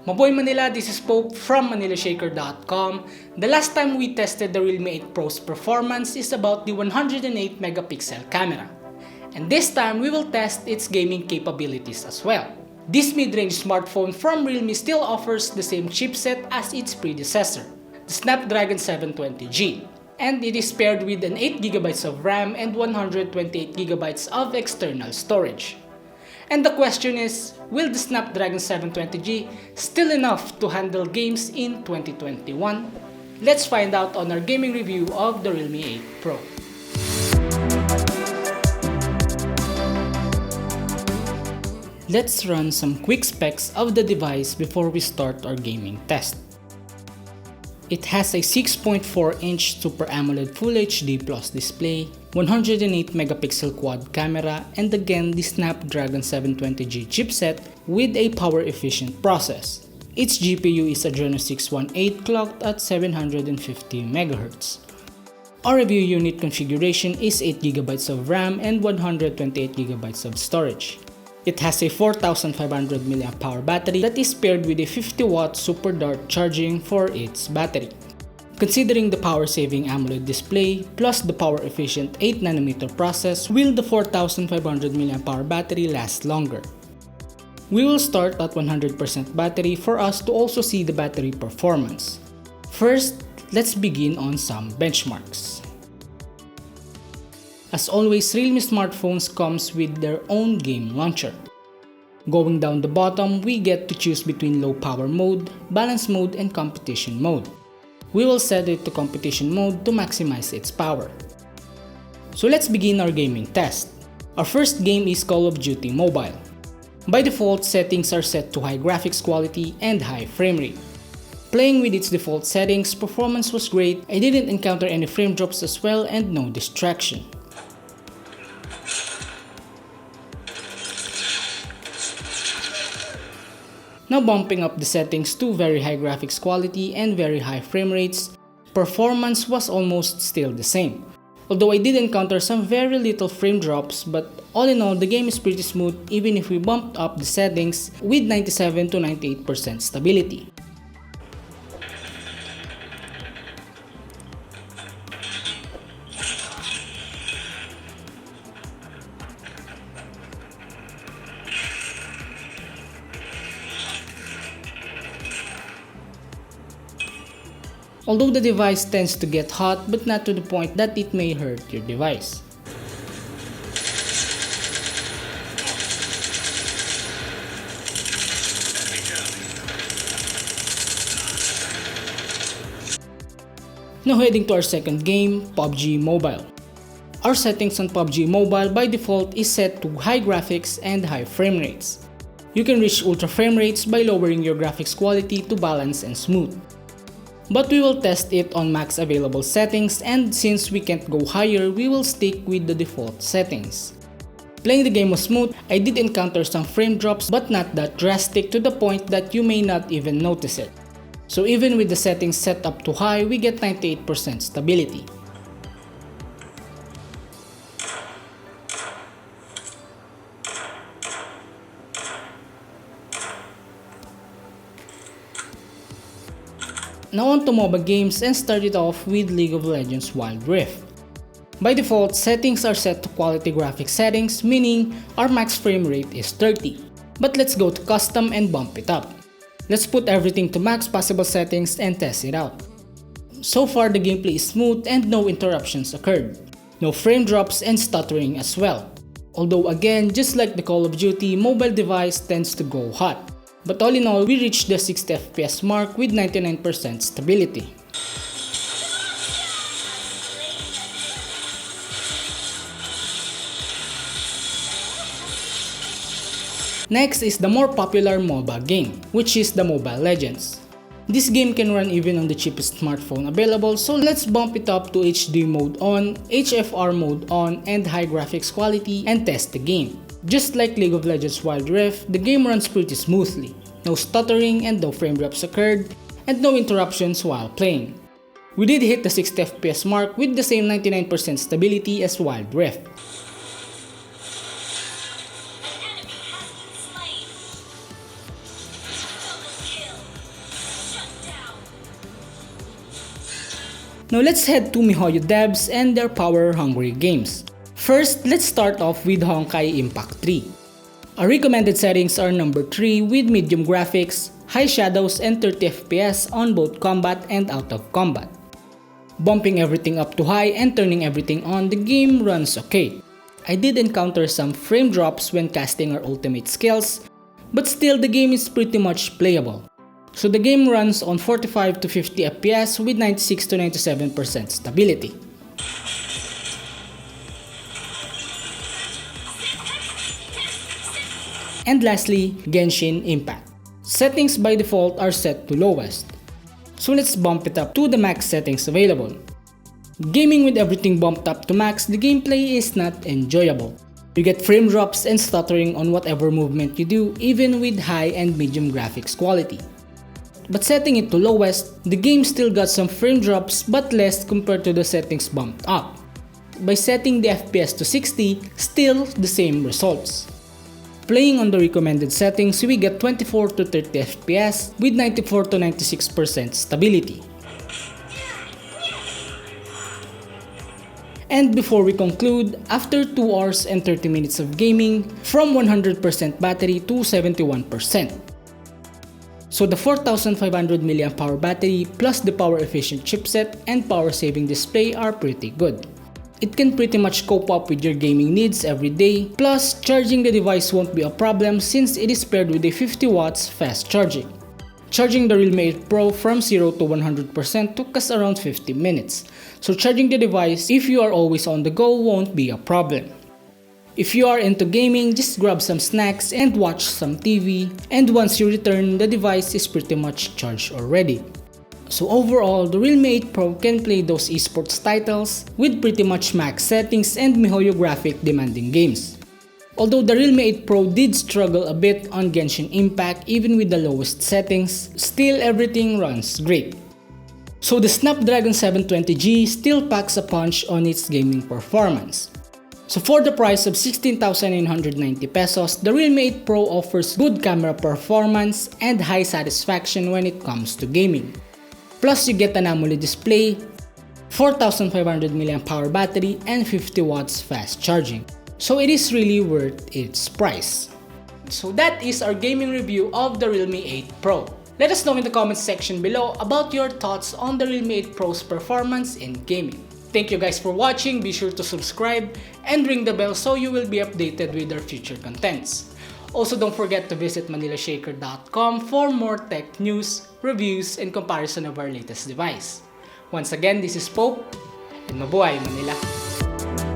Maboy Manila, this is Pope from ManilaShaker.com. The last time we tested the Realme 8 Pro's performance is about the 108 megapixel camera. And this time we will test its gaming capabilities as well. This mid-range smartphone from Realme still offers the same chipset as its predecessor, the Snapdragon 720G. And it is paired with an 8GB of RAM and 128GB of external storage. And the question is, will the Snapdragon 720G still enough to handle games in 2021? Let's find out on our gaming review of the Realme 8 Pro. Let's run some quick specs of the device before we start our gaming test. It has a 6.4-inch Super AMOLED Full HD Plus display, 108 megapixel quad camera, and again the Snapdragon 720G chipset with a power-efficient process. Its GPU is Adreno 618 clocked at 750 MHz. Our review unit configuration is 8GB of RAM and 128GB of storage. It has a 4500 mAh battery that is paired with a 50W Super Dart charging for its battery. Considering the power-saving AMOLED display plus the power-efficient 8nm process, will the 4500 mAh battery last longer? We will start at 100% battery for us to also see the battery performance. First, let's begin on some benchmarks. As always, Realme smartphones comes with their own game launcher. Going down the bottom, we get to choose between low power mode, balance mode, and competition mode. We will set it to competition mode to maximize its power. So let's begin our gaming test. Our first game is Call of Duty Mobile. By default, settings are set to high graphics quality and high frame rate. Playing with its default settings, performance was great. I didn't encounter any frame drops as well and no distraction. Now bumping up the settings to very high graphics quality and very high frame rates, performance was almost still the same. Although I did encounter some very little frame drops, but all in all the game is pretty smooth even if we bumped up the settings with 97 to 98% stability. Although the device tends to get hot but not to the point that it may hurt your device. Now heading to our second game, PUBG Mobile. Our settings on PUBG Mobile by default is set to high graphics and high frame rates. You can reach ultra frame rates by lowering your graphics quality to balance and smooth. But we will test it on max available settings, and since we can't go higher, we will stick with the default settings. Playing the game was smooth. I did encounter some frame drops but not that drastic to the point that you may not even notice it. So even with the settings set up to high, we get 98% stability. Now on to MOBA games, and started off with League of Legends Wild Rift. By default, settings are set to quality graphics settings, meaning our max frame rate is 30. But let's go to custom and bump it up. Let's put everything to max possible settings and test it out. So far the gameplay is smooth and no interruptions occurred. No frame drops and stuttering as well. Although again, just like the Call of Duty, mobile device tends to go hot. But all in all, we reached the 60 FPS mark with 99% stability. Next is the more popular MOBA game, which is the Mobile Legends. This game can run even on the cheapest smartphone available, so let's bump it up to HD mode on, HFR mode on, and high graphics quality and test the game. Just like League of Legends Wild Rift, the game runs pretty smoothly. No stuttering and no frame drops occurred, and no interruptions while playing. We did hit the 60 FPS mark with the same 99% stability as Wild Rift. Now let's head to MiHoYo devs and their power-hungry games. First, let's start off with Honkai Impact 3. Our recommended settings are number 3 with medium graphics, high shadows, and 30 FPS on both combat and out of combat. Bumping everything up to high and turning everything on, the game runs okay. I did encounter some frame drops when casting our ultimate skills, but still the game is pretty much playable. So the game runs on 45 to 50 FPS with 96 to 97% stability. And lastly, Genshin Impact. Settings by default are set to lowest. So let's bump it up to the max settings available. Gaming with everything bumped up to max, the gameplay is not enjoyable. You get frame drops and stuttering on whatever movement you do, even with high and medium graphics quality. But setting it to lowest, the game still got some frame drops but less compared to the settings bumped up. By setting the FPS to 60, still the same results. Playing on the recommended settings, we get 24 to 30 FPS with 94 to 96% stability. And before we conclude, after 2 hours and 30 minutes of gaming, from 100% battery to 71%. So the 4500 mAh battery plus the power efficient chipset and power saving display are pretty good. It can pretty much cope up with your gaming needs every day, plus charging the device won't be a problem since it is paired with a 50 watts fast charging. Charging the Realme 8 Pro from 0 to 100% took us around 50 minutes, so charging the device if you are always on the go won't be a problem. If you are into gaming, just grab some snacks and watch some TV, and once you return, the device is pretty much charged already. So overall, the Realme 8 Pro can play those esports titles with pretty much max settings and MiHoYo graphic demanding games. Although the Realme 8 Pro did struggle a bit on Genshin Impact even with the lowest settings, still everything runs great. So the Snapdragon 720G still packs a punch on its gaming performance. So for the price of 16,990 pesos, the Realme 8 Pro offers good camera performance and high satisfaction when it comes to gaming. Plus you get an AMOLED display, 4500 mAh battery, and 50 watts fast charging. So it is really worth its price. So that is our gaming review of the Realme 8 Pro. Let us know in the comments section below about your thoughts on the Realme 8 Pro's performance in gaming. Thank you guys for watching, be sure to subscribe and ring the bell so you will be updated with our future contents. Also don't forget to visit manilashaker.com for more tech news, reviews, and comparison of our latest device. Once again, this is Pope, and mabuhay Manila!